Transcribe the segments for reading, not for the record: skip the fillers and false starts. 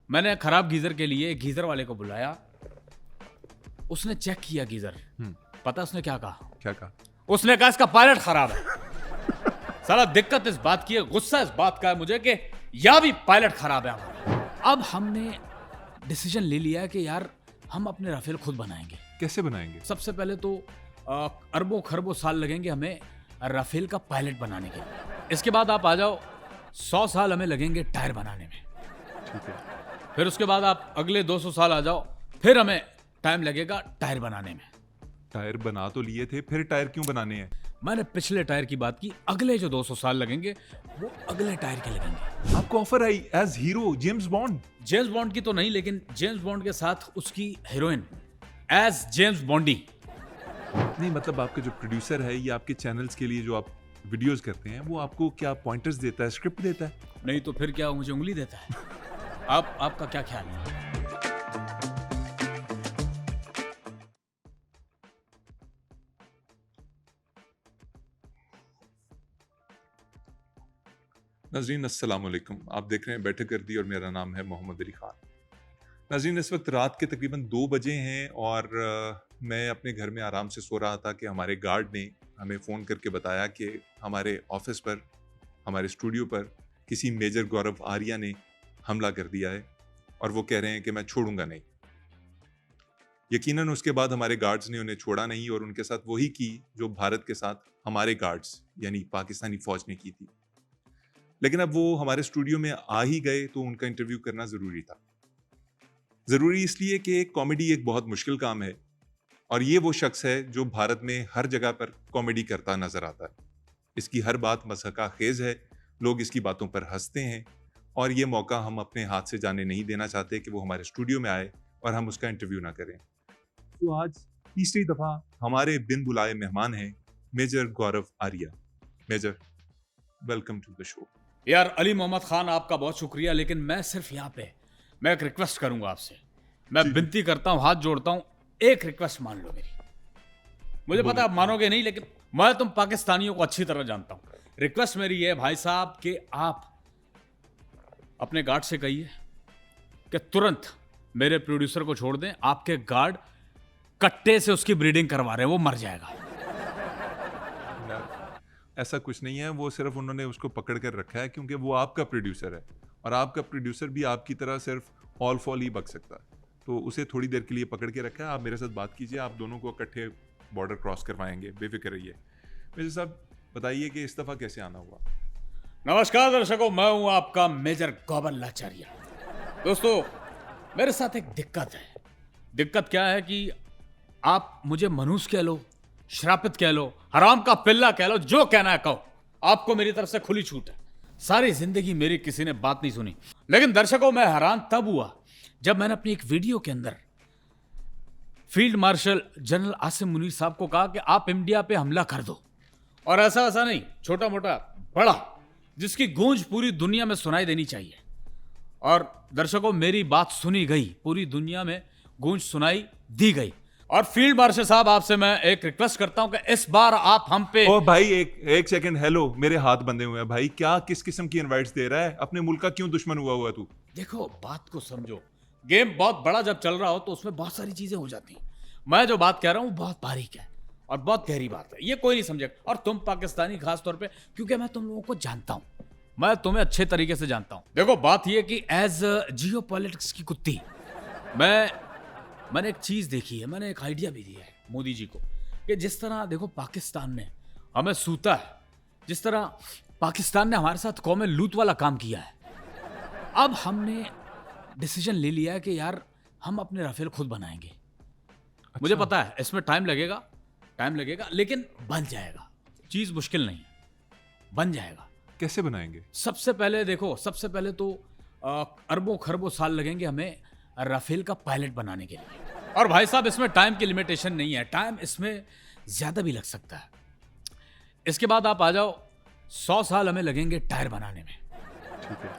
मैंने खराब गीजर के लिए गीजर वाले को बुलाया। उसने चेक किया गीजर। पता उसने क्या कहा? क्या कहा? उसने कहा इसका पायलट खराब है। साला दिक्कत इस बात की है, गुस्सा इस बात का है मुझे कि या भी पायलट खराब है हमारा। अब हमने डिसीजन ले लिया है कि यार हम अपने राफेल खुद बनाएंगे। कैसे बनाएंगे? सबसे पहले तो अरबों खरबों साल लगेंगे हमें राफेल का पायलट बनाने के लिए। इसके बाद आप आ जाओ 100 साल हमें लगेंगे टायर बनाने में। ठीक है। फिर उसके बाद आप अगले 200 साल आ जाओ, फिर हमें टाइम लगेगा टायर बनाने में। टायर बना तो लिए थे, फिर टायर क्यों बनाने हैं? मैंने पिछले टायर की बात की। अगले जो 200 साल लगेंगे वो अगले टायर के लगेंगे। आपको offer I as hero James Bond? James Bond की तो नहीं, लेकिन जेम्स बॉन्ड के साथ उसकी हीरोइन एज जेम्स बॉन्डी। नहीं, मतलब आपका जो प्रोड्यूसर है, ये आपके चैनल्स के लिए जो आप वीडियोस करते हैं, वो आपको क्या पॉइंटर्स देता है, स्क्रिप्ट देता है? नहीं तो फिर क्या मुझे उंगली देता है? आपका क्या ख्याल है? नाज़रीन अस्सलाम वालेकुम, आप देख रहे हैं बैठक कर दी और मेरा नाम है मोहम्मद अली खान। नाज़रीन, इस वक्त रात के तकरीबन 2 बजे हैं और मैं अपने घर में आराम से सो रहा था कि हमारे गार्ड ने हमें फ़ोन करके बताया कि हमारे ऑफिस पर, हमारे स्टूडियो पर किसी मेजर गौरव आर्या ने हमला कर दिया है और वो कह रहे हैं कि मैं छोड़ूंगा नहीं। यकीनन उसके बाद हमारे गार्ड्स ने उन्हें छोड़ा नहीं और उनके साथ वही की जो भारत के साथ हमारे गार्ड्स यानी पाकिस्तानी फ़ौज ने की थी। लेकिन अब वो हमारे स्टूडियो में आ ही गए तो उनका इंटरव्यू करना ज़रूरी था। ज़रूरी इसलिए कि कॉमेडी एक बहुत मुश्किल काम है और ये वो शख्स है जो भारत में हर जगह पर कॉमेडी करता नज़र आता है। इसकी हर बात मज़हका खेज़ है, लोग इसकी बातों पर हंसते हैं और ये मौका हम अपने हाथ से जाने नहीं देना चाहते कि वो हमारे स्टूडियो में आए और हम उसका इंटरव्यू ना करें। तो आज तीसरी दफ़ा हमारे बिन बुलाए मेहमान हैं major Gaurav Arya. Major, welcome to the show. यार अली मोहम्मद खान, आपका बहुत शुक्रिया, लेकिन मैं सिर्फ यहाँ पे मैं एक रिक्वेस्ट करूंगा आपसे। मैं विनती करता हूँ, हाथ जोड़ता हूँ, एक रिक्वेस्ट मान लो मेरी। मुझे पता है आप मानोगे नहीं, लेकिन मैं तुम पाकिस्तानियों को अच्छी तरह जानता हूँ। रिक्वेस्ट मेरी है भाई साहब कि आप अपने गार्ड से कहिए कि तुरंत मेरे प्रोड्यूसर को छोड़ दें। आपके गार्ड कट्टे से उसकी ब्रीडिंग करवा रहे हैं, वो मर जाएगा। ऐसा कुछ नहीं है, वो सिर्फ उन्होंने उसको पकड़ कर रखा है क्योंकि वो आपका प्रोड्यूसर है और आपका प्रोड्यूसर भी आपकी तरह सिर्फ ऑल फॉल ही बक सकता है, तो उसे थोड़ी देर के लिए पकड़ के रखा है। आप मेरे साथ बात कीजिए, आप दोनों को इकट्ठे बॉर्डर क्रॉस करवाएंगे, बेफिक्र रहिए। मेजर साहब बताइए कि इस दफ़ा कैसे आना हुआ? नमस्कार दर्शकों, मैं हूं आपका मेजर गौबर लाचारिया। दोस्तों, मेरे साथ एक दिक्कत है। दिक्कत क्या है कि आप मुझे मनूस कह लो, श्रापित कह लो, हराम का पिल्ला कह लो, जो कहना है कहो। आपको मेरी तरफ से खुली छूट है। सारी जिंदगी मेरी किसी ने बात नहीं सुनी, लेकिन दर्शकों मैं हैरान तब हुआ जब मैंने अपनी एक वीडियो के अंदर field marshal general Asim Munir साहब को कहा कि आप इंडिया पे हमला कर दो। और ऐसा ऐसा नहीं, छोटा मोटा, बड़ा, जिसकी गूंज पूरी दुनिया में सुनाई देनी चाहिए। और दर्शकों मेरी बात सुनी गई, पूरी दुनिया में गूंज सुनाई दी गई। और फील्ड मार्शल साहब, आपसे मैं एक रिक्वेस्ट करता हूं कि इस बार आप हम पे। ओ भाई, एक सेकंड। हेलो, मेरे हाथ बंधे हुए हैं भाई। क्या किस किस्म की इनवाइट्स दे रहा है? अपने मुल्क का क्यों दुश्मन हुआ तू? देखो, बात को समझो। गेम बहुत बड़ा जब चल रहा हो तो उसमें बहुत सारी चीजें हो जाती हैं। मैं जो बात कह रहा हूं बहुत बारीक है और बहुत गहरी बात है, ये कोई नहीं समझेगा। और तुम पाकिस्तानी खास तौर पे, क्योंकि मैं तुम लोगों को जानता हूं, मैं तुम्हें अच्छे तरीके से जानता हूं। देखो, बात यह कि एज जियो पॉलिटिक्स की कुत्ती मैंने एक चीज देखी है, मैंने एक आइडिया भी दिया है मोदी जी को कि जिस तरह देखो पाकिस्तान ने हमें सूता है, जिस तरह पाकिस्तान ने हमारे साथ कौम लूत वाला काम किया है, अब हमने डिसीजन ले लिया है कि यार हम अपने राफेल खुद बनाएंगे। अच्छा। मुझे पता है इसमें टाइम लगेगा, लेकिन बन जाएगा। चीज मुश्किल नहीं है, बन जाएगा। कैसे बनाएंगे? सबसे पहले तो अरबों खरबों साल लगेंगे हमें राफेल का पायलट बनाने के लिए। और भाई साहब, इसमें टाइम की लिमिटेशन नहीं है, टाइम इसमें ज्यादा भी लग सकता है। इसके बाद आप आ जाओ 100 साल हमें लगेंगे टायर बनाने में। ठीक है।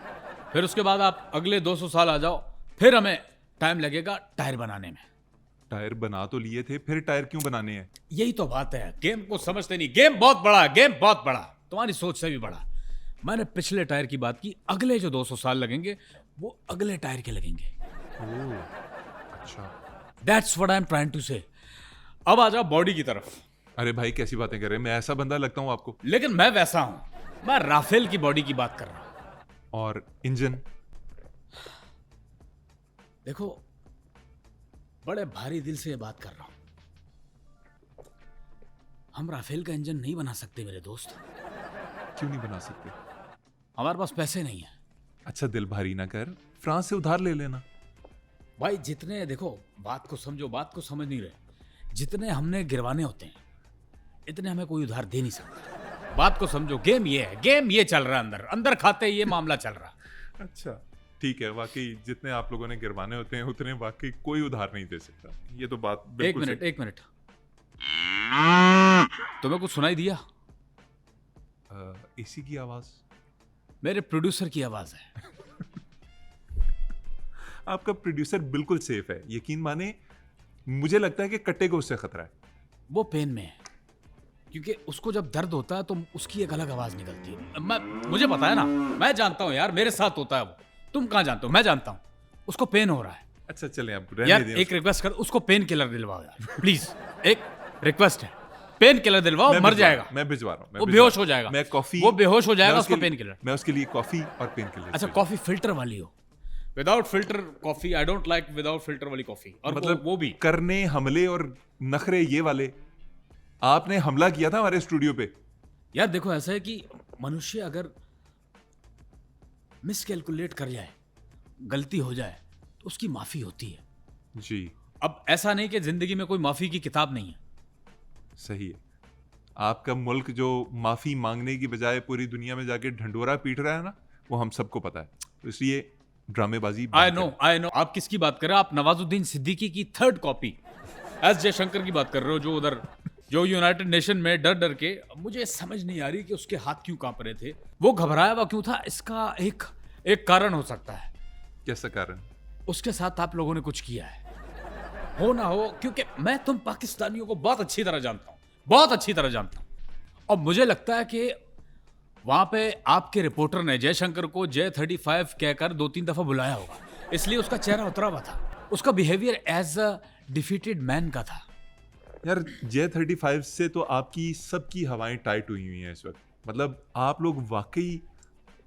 फिर उसके बाद आप अगले 200 साल आ जाओ, फिर हमें टाइम लगेगा टायर बनाने में। टायर बना तो लिए थे, फिर टायर क्यों बनाने हैं? यही तो बात है, गेम को समझते नहीं। गेम बहुत बड़ा है, गेम बहुत बड़ा, तुम्हारी सोच से भी बड़ा। मैंने पिछले टायर की बात की। अगले जो 200 साल लगेंगे वो अगले टायर के लगेंगे। ओह, अच्छा। That's what I am trying to say. अब आ जाओ बॉडी की तरफ। अरे भाई कैसी बातें कर रहे हैं, मैं ऐसा बंदा लगता हूँ आपको? लेकिन मैं वैसा हूं, मैं राफेल की बॉडी की बात कर रहा हूं। और इंजन? देखो, बड़े भारी दिल से ये बात कर रहा हूं। हम राफेल का इंजन नहीं बना सकते मेरे दोस्त। क्यों नहीं बना सकते? हमारे पास पैसे नहीं है। अच्छा दिल भारी ना कर, फ्रांस से उधार ले लेना। भाई जितने, देखो बात को समझो, बात को समझ नहीं रहे। जितने हमने गिरवाने होते हैं इतने हमें कोई उधार दे नहीं सकता। बात को समझो, गेम ये है, गेम ये चल रहा है, अंदर अंदर खाते ये मामला चल रहा है। अच्छा ठीक है, वाकई जितने आप लोगों ने गिरवाने होते हैं उतने वाकई कोई उधार नहीं दे सकता। ये तो बात बिल्कुल एक मिनट, तुम्हें कुछ सुनाई दिया? एसी की आवाज? मेरे प्रोड्यूसर की आवाज है। आपका प्रोड्यूसर बिल्कुल सेफ है, यकीन माने। मुझे लगता है कि कट्टे को उससे खतरा है। वो पेन में है, क्योंकि उसको जब दर्द होता है तो उसकी एक अलग आवाज निकलती है। मुझे पता है ना, मैं जानता हूँ यार, मेरे साथ होता है वो। तुम कहाँ जानते हो? मैं जानता हूँ। उसको पेन हो रहा है। अच्छा चलें, आप यार एक रिक्वेस्ट कर, उसको पेन किलर दिलवाओ यार प्लीज। एक रिक्वेस्ट है, पेन किलर दिलवाओ, मर जाएगा। मैं भिजवा रहा हूँ, वो बेहोश हो जाएगा। मैं कॉफी, वो बेहोश हो जाएगा, उसको पेन किलर। मैं उसके लिए कॉफी और पेन किलर। अच्छा, कॉफी फिल्टर वाली हो? Without filter coffee, I don't like without filter वाली कॉफी। और मतलब वो भी करने हमले और नखरे ये वाले। आपने हमला किया था हमारे स्टूडियो पे। यार देखो, ऐसा है कि मनुष्य अगर मिसकैलकुलेट कर जाए, गलती हो जाए, तो उसकी माफी होती है जी। अब ऐसा नहीं कि जिंदगी में कोई माफी की किताब नहीं है। सही है। आपका मुल्क जो माफी मांगने की बजाय पूरी दुनिया में जाके ढंडोरा पीट रहा है ना, वो हम सबको पता है। तो इसलिए ड्रामेबाजी आई नो आप किसकी बात कर रहे हो? आप नवाजुद्दीन सिद्दीकी की थर्ड कॉपी एस जयशंकर की बात कर रहे हो, जो उधर जो यूनाइटेड नेशन में डर डर के, मुझे समझ नहीं आ रही कि उसके हाथ क्यों कांप रहे थे, वो घबराया हुआ क्यों था। इसका एक कारण हो सकता है। कैसा कारण? उसके साथ आप लोगों ने कुछ किया है, हो ना हो, क्योंकि मैं तुम पाकिस्तानियों को बहुत अच्छी तरह जानता हूं, बहुत अच्छी तरह जानता हूं। और मुझे लगता है कि वहां पे आपके रिपोर्टर ने जयशंकर को J35 कहकर 2-3 दफा बुलाया होगा, इसलिए उसका चेहरा उतरा हुआ था। उसका behaviour as a defeated man का था। यार J35 से तो आपकी सबकी हवाएं टाइट हुई हैं इस वक्त। मतलब आप लोग वाकई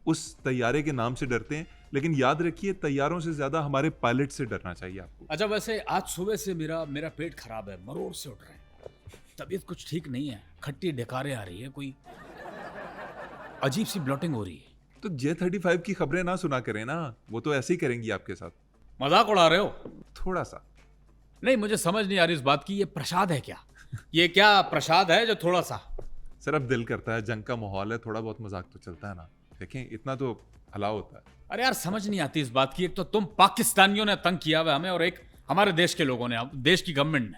उस तैयारे के नाम से डरते हैं, लेकिन याद रखिए तैयारों से ज्यादा हमारे पायलट से डरना चाहिए आपको। अच्छा, वैसे आज सुबह से मेरा पेट खराब है, मरोड़ से उठ रहा है, तबीयत कुछ ठीक नहीं है, खट्टी डकारें आ रही है, कोई अजीब सी ब्लॉटिंग हो रही है। तो J35 की खबरें ना सुना करें ना, वो तो ऐसे ही करेंगी आपके साथ। मजाक उड़ा रहे हो? थोड़ा सा नहीं, मुझे समझ नहीं आ रही इस बात की, ये प्रसाद है क्या? ये क्या प्रसाद है जो थोड़ा सा? सर अब दिल करता है, जंग का माहौल है, थोड़ा बहुत मजाक तो चलता है ना। देखें इतना तो अलाउ होता है। अरे यार समझ नहीं आती इस बात की। एक तो तुम पाकिस्तानियों ने तंग किया हुआ हमें, और एक हमारे देश के लोगों ने, देश की गवर्नमेंट ने।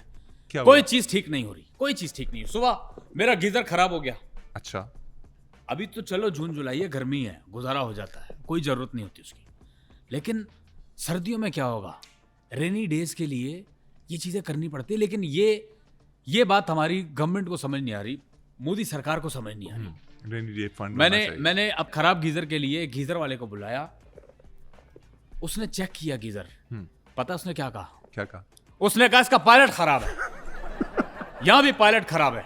क्या कोई हुआ? चीज ठीक नहीं हो रही, कोई चीज ठीक नहीं है। सुबह मेरा गीजर खराब हो गया। अच्छा अभी तो चलो जून जुलाई है, गर्मी है, गुजारा हो जाता है, कोई जरूरत नहीं होती उसकी। लेकिन सर्दियों में क्या होगा? रेनी डेज के लिए ये चीजें करनी पड़ती है। लेकिन ये बात हमारी गवर्नमेंट को समझ नहीं आ रही, मोदी सरकार को समझ नहीं आ रही। रेनी डे फंड मैंने अब खराब गीजर के लिए गीजर वाले को बुलाया, उसने चेक किया गीजर। पता उसने क्या कहा? क्या कहा? उसने कहा इसका पायलट खराब है। यहां भी पायलट खराब है।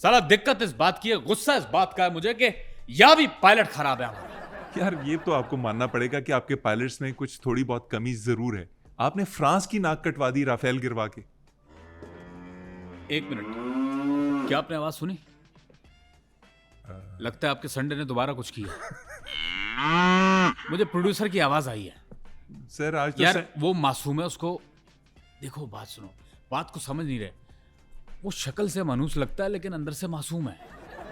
साला दिक्कत इस बात की है, गुस्सा इस बात का है मुझे कि यहां भी पायलट खराब है हमारा। यार ये तो आपको मानना पड़ेगा कि आपके पायलट्स में कुछ थोड़ी बहुत कमी जरूर है। आपने फ्रांस की नाक कटवा दी राफेल गिरवा के। एक मिनट, क्या आपने आवाज सुनी? लगता है आपके संडे ने दोबारा कुछ किया। मुझे प्रोड्यूसर की आवाज आई है। सर आज तो यार वो मासूम है, उसको देखो, बात सुनो, बात को समझ नहीं रहे। वो शक्ल से मनुष्य लगता है लेकिन अंदर से मासूम है।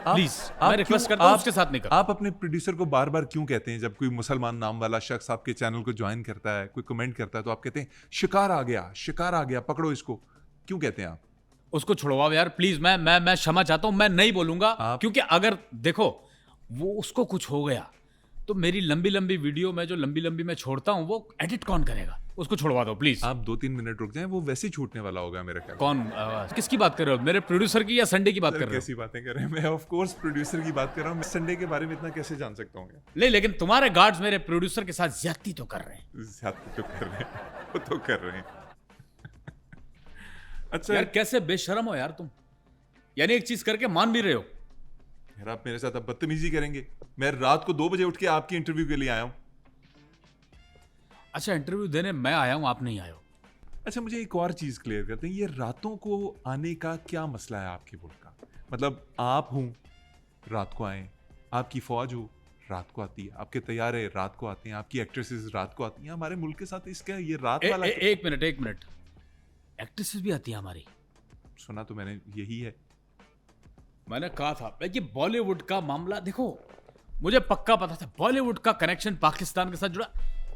प्लीज मैं रिक्वेस्ट करता हूं उसके साथ नहीं कर। आप अपने प्रोड्यूसर को बार बार क्यों कहते हैं, जब कोई मुसलमान नाम वाला शख्स आपके चैनल को ज्वाइन करता है, कोई कमेंट करता है, तो आप कहते हैं शिकार आ गया, शिकार आ गया, पकड़ो इसको? क्यों कहते हैं आप? उसको छुड़वाओ यार प्लीज। मैं क्षमा चाहता हूं, मैं नहीं बोलूंगा, क्योंकि अगर देखो वो उसको कुछ हो गया तो मेरी लंबी लंबी वीडियो में जो लंबी लंबी मैं छोड़ता हूँ वो एडिट कौन करेगा? उसको छुड़वा दो प्लीज। आप 2-3 मिनट रुक जाएं, वो वैसे ही छूटने वाला होगा मेरे ख्याल में। कौन किसकी बात कर रहे हो? मेरे प्रोड्यूसर की या संडे की बात सर, कर रहे हो? कैसी बातें कर रहे हैं? मैं ऑफ कोर्स प्रोड्यूसर की बात कर रहा हूँ। मैं संडे के बारे में इतना कैसे जान सकता हूँ यार? नहीं, लेकिन तुम्हारे गार्ड्स मेरे प्रोड्यूसर के साथ ज्यादती तो कर रहे हैं। ज्यादा तो कर रहे हैं, वो तो कर रहे हैं। अच्छा यार कैसे बेशरम हो यार तुम। यानी एक चीज करके मान भी रहे हो। यार, आप मेरे साथ अब बदतमीजी करेंगे? मैं रात को 2 बजे उठ के आपकी इंटरव्यू के लिए आया हूँ। अच्छा, इंटरव्यू देने मैं आया हूँ, आप नहीं आए हो। अच्छा, मुझे एक और चीज क्लियर करते हैं, ये रातों को आने का क्या मसला है आपके मुल्क का? मतलब आप हूं, रात को आए, आपकी फौज हो, रात को आती है, आपके तैयारे रात को आते हैं, आपकी एक्ट्रेसेस रात को आती हैं। हमारे मुल्क के साथ इसका ये रात वाला एक मिनट। एक्ट्रेसेस भी आती है हमारी? सुना तो मैंने यही है। मैंने कहा था भाई, ये बॉलीवुड का मामला देखो, मुझे पक्का पता था बॉलीवुड का कनेक्शन पाकिस्तान के साथ जुड़ा।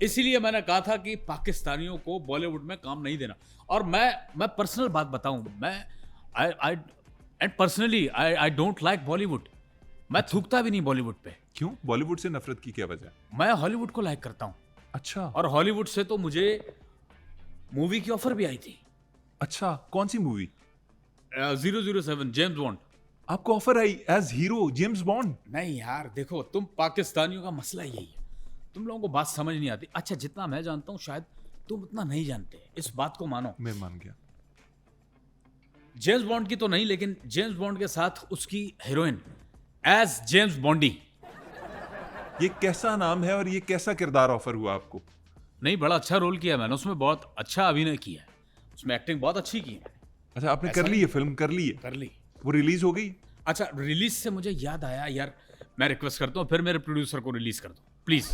इसीलिए मैंने कहा था कि पाकिस्तानियों को बॉलीवुड में काम नहीं देना। और मैं पर्सनल बात बताऊं, मैं I personally I don't like Bollywood. मैं थूकता भी नहीं बॉलीवुड पे। क्यों? बॉलीवुड से नफरत की क्या वजह है? मैं हॉलीवुड को लाइक करता हूं। अच्छा। और हॉलीवुड से तो मुझे मूवी की ऑफर भी आई थी। अच्छा, कौन सी मूवी? 007 James bond. आपको offer I as hero James bond? नहीं यार, देखो तुम पाकिस्तानियों का मसला यही है, तुम लोगों को बात समझ नहीं आती। अच्छा, जितना मैं जानता हूं शायद तुम उतना नहीं जानते, इस बात को मानो। मैं मान गया। जेम्स बॉन्ड की तो नहीं, लेकिन जेम्स बॉन्ड के साथ उसकी हीरोइन एज जेम्स बॉन्डी। ये कैसा नाम है और ये कैसा किरदार ऑफर हुआ आपको? नहीं, बड़ा अच्छा रोल किया मैंने उसमें, बहुत अच्छा अभिनय किया है उसमें, एक्टिंग बहुत अच्छी की है। अच्छा, आपने कर ली है? फिल्म कर ली है? कर ली। वो रिलीज हो गई? अच्छा, रिलीज से मुझे याद आया यार, मैं रिक्वेस्ट करता हूँ फिर मेरे प्रोड्यूसर को रिलीज कर दो प्लीज।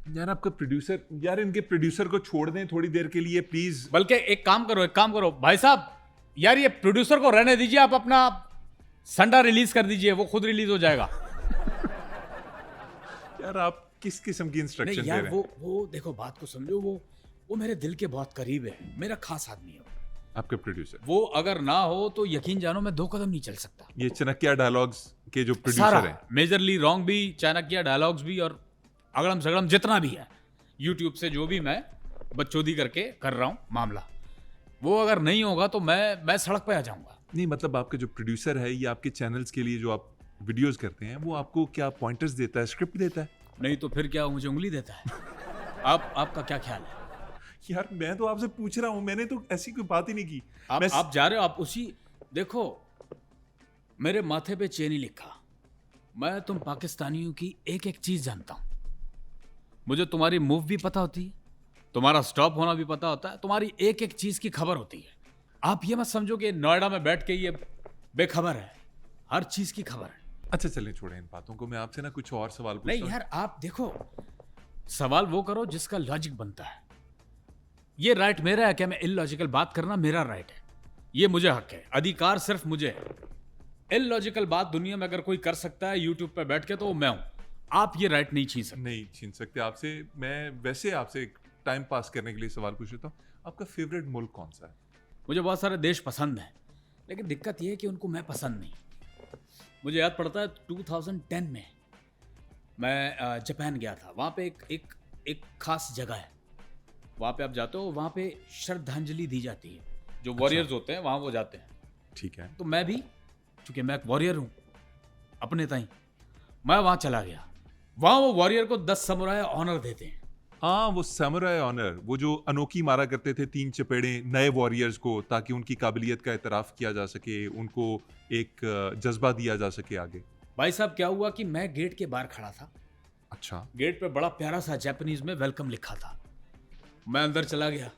यार, आपका प्रोड्यूसर, यार इनके प्रोड्यूसर को छोड़ दें थोड़ी देर के लिए प्लीज। बल्कि एक काम करो भाई साहब, यार ये प्रोड्यूसर को रहने दीजिए, आप अपना संडा रिलीज कर दीजिए, वो खुद रिलीज हो जाएगा। यार, आप किस किस्म की इंस्ट्रक्शन नहीं दे यार, रहे हैं? वो देखो, बात को समझो, वो मेरे दिल के बहुत करीब है, मेरा खास आदमी है आपके प्रोड्यूसर। वो। अगर ना हो तो यकीन जानो मैं 2 कदम नहीं चल सकता। ये चनकिया डायलॉग्स के जो प्रोड्यूसर सारा हैं, मेजरली रॉन्ग भी, चाणक्य डायलॉग्स भी, और अगड़म सगड़म जितना भी है यूट्यूब से जो भी मैं बकचोदी करके कर रहा हूं मामला, वो अगर नहीं होगा तो मैं सड़क पे आ जाऊंगा। नहीं मतलब आपका जो प्रोड्यूसर है, ये आपके चैनल्स के लिए जो आप वीडियोस करते हैं, वो आपको क्या पॉइंटर्स देता है, स्क्रिप्ट देता है? नहीं तो फिर क्या, मुझे उंगली देता है? आपका क्या ख्याल है? यार, मैं तो आपसे पूछ रहा हूं, मैंने तो ऐसी कोई बात ही नहीं की। आप जा रहे हो, आप उसी देखो, मेरे माथे पे चेन ही लिखा, मैं तुम पाकिस्तानियों की एक एक चीज जानता हूं। मुझे तुम्हारी मूव भी पता होती है, तुम्हारा स्टॉप होना भी पता होता है, तुम्हारी एक एक चीज की खबर होती है। आप ये मत समझो कि नोएडा में बैठ के ये बेखबर है, हर चीज की खबर है। अच्छा, चलें, छोड़ें इन बातों को। मैं आपसे ना कुछ और सवाल पूछता नहीं हूं। यार, आप देखो, सवाल वो करो जिसका लॉजिक बनता है। ये राइट मेरा है क्या, मैं इलॉजिकल बात करना मेरा राइट है, ये मुझे हक है, अधिकार सिर्फ मुझे है। इलॉजिकल बात दुनिया में अगर कोई कर सकता है यूट्यूब पे बैठ के, तो वो मैं हूं। आप ये राइट नहीं छीन सकते। नहीं छीन सकते आपसे। मैं वैसे आपसे टाइम पास करने के लिए सवाल पूछ लेता हूँ, आपका फेवरेट मुल्क कौन सा है? मुझे बहुत सारे देश पसंद हैं, लेकिन दिक्कत ये है कि उनको मैं पसंद नहीं। मुझे याद पड़ता है 2010 में मैं जापान गया था। वहाँ पे एक खास जगह है, वहाँ पे आप जाते हो, वहाँ पे श्रद्धांजलि दी जाती है, जो वॉरियर्स होते हैं वहाँ वो जाते हैं। ठीक है। तो मैं भी, चूंकि मैं एक वॉरियर हूँ अपने ताई, मैं वहाँ चला गया। वहाँ वो वॉरियर को 10 समुराय ऑनर देते हैं। हाँ, वो सैमुराई ऑनर, वो जो अनोखी मारा करते थे 3 चपेड़े नए वॉरियर्स को, ताकि उनकी काबिलियत का एतराफ़ किया जा सके, उनको एक जज्बा दिया जा सके आगे। भाई साहब, क्या हुआ कि मैं गेट के बाहर खड़ा था। अच्छा। गेट पे बड़ा प्यारा सा जापानीज में वेलकम लिखा था। मैं अंदर चला गया,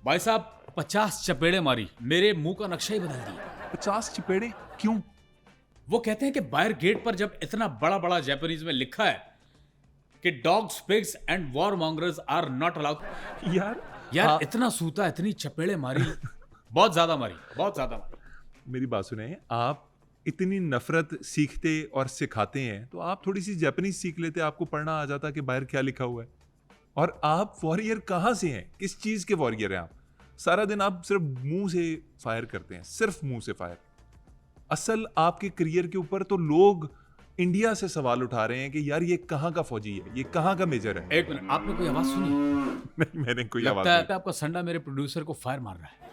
भाई साहब 50 चपेड़े मारी, मेरे मुंह का नक्शा ही बदल दिया। 50 चपेड़े? क्यों? वो कहते हैं कि बाहर गेट पर जब इतना बड़ा बड़ा जापानीज में लिखा है कि dogs, pigs and warmongers are not allowed. यार इतना सूता, इतनी चपेड़े मारी, बहुत ज्यादा मारी। मेरी बात सुने, आप इतनी नफरत सीखते और सिखाते हैं, तो आप थोड़ी सी जापानीज सीख लेते, आपको पढ़ना आ जाता कि बाहर क्या लिखा हुआ है। और आप वॉरियर कहाँ से हैं, किस चीज़ के वॉरियर हैं आप? सारा दिन आप सिर्फ मुंह से फायर करते हैं, सिर्फ मुंह से फायर। असल आपके करियर के ऊपर तो लोग इंडिया से सवाल उठा रहे हैं कि यार ये कहाँ का फौजी है, ये कहाँ का मेजर है। एक मिनट, आपने कोई आवाज सुनी? नहीं, मैंने कोई आवाज लगता है नहीं। आपका संडा मेरे प्रोड्यूसर को फायर मार रहा है।